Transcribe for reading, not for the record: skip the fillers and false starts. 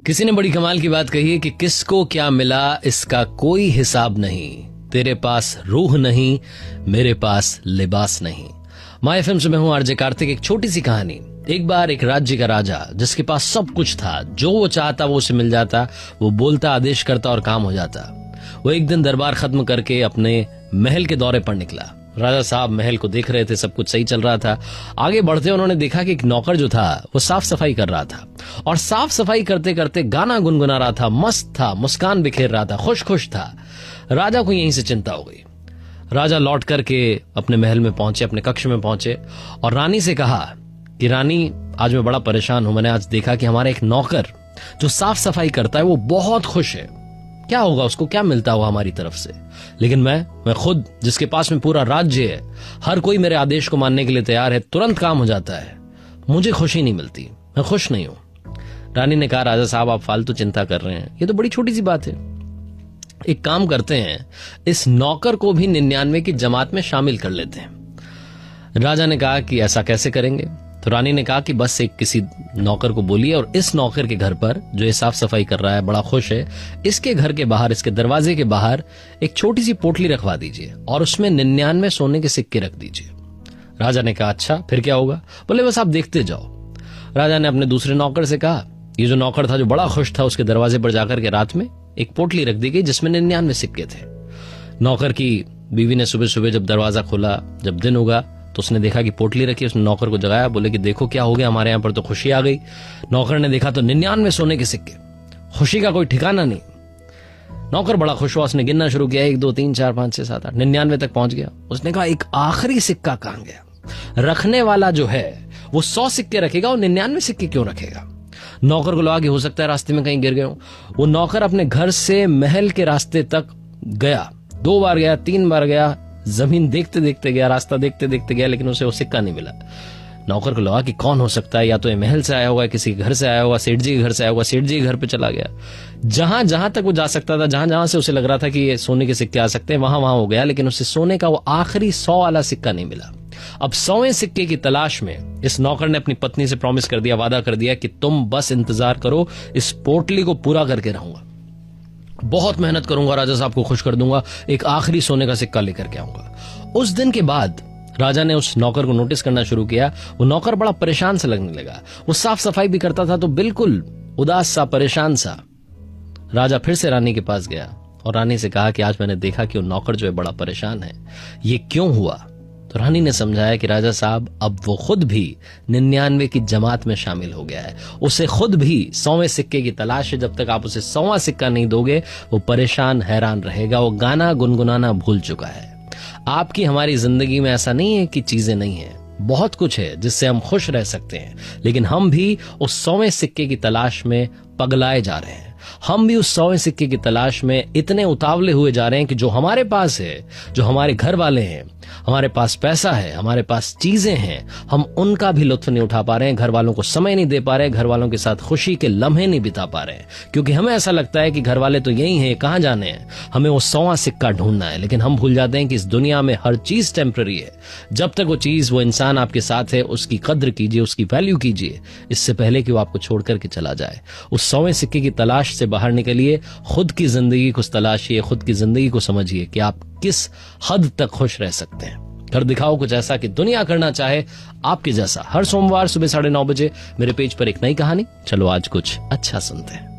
किसी ने बड़ी कमाल की बात कही है कि किसको क्या मिला इसका कोई हिसाब नहीं, तेरे पास रूह नहीं मेरे पास लिबास नहीं। माय एफएम से मैं हूं आरजे कार्तिक। एक छोटी सी कहानी। एक बार एक राज्य का राजा जिसके पास सब कुछ था, जो वो चाहता वो उसे मिल जाता, वो बोलता आदेश करता और काम हो जाता। वो एक दिन दरबार खत्म करके अपने महल के दौरे पर निकला। राजा साहब महल को देख रहे थे, सब कुछ सही चल रहा था। आगे बढ़ते उन्होंने देखा कि एक नौकर जो था वो साफ सफाई कर रहा था और साफ सफाई करते करते गाना गुनगुना रहा था, मस्त था, मुस्कान बिखेर रहा था, खुश खुश था। राजा को यहीं से चिंता हो गई। राजा लौट करके अपने महल में पहुंचे, अपने कक्ष में पहुंचे और रानी से कहा कि रानी, आज मैं बड़ा परेशान हूं। मैंने आज देखा कि हमारा एक नौकर जो साफ सफाई करता है वो बहुत खुश है। क्या होगा, उसको क्या मिलता होगा हमारी तरफ से। लेकिन मैं खुद, जिसके पास में पूरा राज्य है, हर कोई मेरे आदेश को मानने के लिए तैयार है, तुरंत काम हो जाता है, मुझे खुशी नहीं मिलती, मैं खुश नहीं हूं। रानी ने कहा, राजा साहब आप फालतू चिंता कर रहे हैं, ये तो बड़ी छोटी सी बात है। एक काम करते हैं, इस नौकर को भी 99 की जमात में शामिल कर लेते हैं। राजा ने कहा कि ऐसा कैसे करेंगे? तो रानी ने कहा कि बस एक किसी नौकर को बोलिए और इस नौकर के घर पर, जो ये साफ सफाई कर रहा है, बड़ा खुश है, इसके घर के बाहर, इसके दरवाजे के बाहर एक छोटी सी पोटली रखवा दीजिए और उसमें 99 सोने के सिक्के रख दीजिए। राजा ने कहा, अच्छा फिर क्या होगा? बोले बस आप देखते जाओ। राजा ने अपने दूसरे नौकर से कहा, ये जो नौकर था जो बड़ा खुश था, उसके दरवाजे पर जाकर के रात में एक पोटली रख दी गई जिसमें 99 सिक्के थे। नौकर की बीवी ने सुबह सुबह जब दरवाजा खोला, जब दिन उगा, तो उसने देखा कि पोटली रखी। उसने नौकर को जगाया, बोले कि देखो क्या हो गया, हमारे यहाँ पर तो खुशी आ गई। नौकर ने देखा तो 99 सोने के सिक्के, खुशी का कोई ठिकाना नहीं। नौकर बड़ा खुश हुआ, उसने गिनना शुरू किया, 1 2 3 4 5 6 7 8 99 तक पहुंच गया। उसने कहा एक आखिरी सिक्का कहां गया? रखने वाला जो है वो 100 सिक्के रखेगा और 99 सिक्के क्यों रखेगा? नौकर को लगा कि हो सकता है रास्ते में कहीं गिर गए। वो नौकर अपने घर से महल के रास्ते तक गया, 2 बार गया, 3 बार गया, जमीन देखते देखते गया, रास्ता देखते देखते गया, लेकिन उसे वो सिक्का नहीं मिला। नौकर को लगा कि कौन हो सकता है, या तो ये महल से आया होगा, किसी घर से आया होगा, सेठ जी के घर से आया होगा, सेठ जी के घर पे चला गया। जहां जहां तक वो जा सकता था, जहां जहां से उसे लग रहा था कि ये सोने के सिक्के आ सकते हैं, वहां वहां हो गया, लेकिन उसे सोने का वो आखिरी 100 वाला सिक्का नहीं मिला। अब 100वें सिक्के की तलाश में इस नौकर ने अपनी पत्नी से प्रॉमिस कर दिया, वादा कर दिया कि तुम बस इंतजार करो, इस पोटली को पूरा करके रहूंगा, बहुत मेहनत करूंगा, राजा साहब को खुश कर दूंगा, एक आखिरी सोने का सिक्का लेकर के आऊंगा। उस दिन के बाद राजा ने उस नौकर को नोटिस करना शुरू किया। वो नौकर बड़ा परेशान सा लगने लगा। वो साफ सफाई भी करता था तो बिल्कुल उदास सा, परेशान सा। राजा फिर से रानी के पास गया और रानी से कहा कि आज मैंने देखा कि वो नौकर जो है बड़ा परेशान है, ये क्यों हुआ? तो रानी ने समझाया कि राजा साहब अब वो खुद भी 99 की जमात में शामिल हो गया है, उसे खुद भी 100वें सिक्के की तलाश है। जब तक आप उसे 100वां सिक्का नहीं दोगे वो परेशान हैरान रहेगा, वो गाना गुनगुनाना भूल चुका है। आपकी हमारी जिंदगी में ऐसा नहीं है कि चीजें नहीं है, बहुत कुछ है जिससे हम खुश रह सकते हैं, लेकिन हम भी उस 100वें सिक्के की तलाश में पगलाए जा रहे हैं। हम भी उस 100वें सिक्के की तलाश में इतने उतावले हुए जा रहे हैं कि जो हमारे पास है, जो हमारे घर वाले हैं, हमारे पास पैसा है, हमारे पास चीजें हैं, हम उनका भी लुत्फ नहीं उठा पा रहे हैं, घर वालों को समय नहीं दे पा रहे हैं, घर वालों के साथ खुशी के लम्हे नहीं बिता पा रहे हैं, क्योंकि हमें ऐसा लगता है कि घर वाले तो यही हैं, कहां जाने हैं, हमें वो 100वां सिक्का ढूंढना है। लेकिन हम भूल जाते हैं कि इस दुनिया में हर चीज टेम्पररी है। जब तक वो चीज, वो इंसान आपके साथ है, उसकी कद्र कीजिए, उसकी वैल्यू कीजिए, इससे पहले कि वो आपको छोड़ करके चला जाए। उस 100वें सिक्के की तलाश से बाहर निकलिए, खुद की जिंदगी को तलाशिए, खुद की जिंदगी को समझिए कि आप किस हद तक खुश रह सकते हैं। कर दिखाओ कुछ ऐसा कि दुनिया करना चाहे आपके जैसा। हर सोमवार सुबह 9:30 बजे मेरे पेज पर एक नई कहानी। चलो आज कुछ अच्छा सुनते हैं।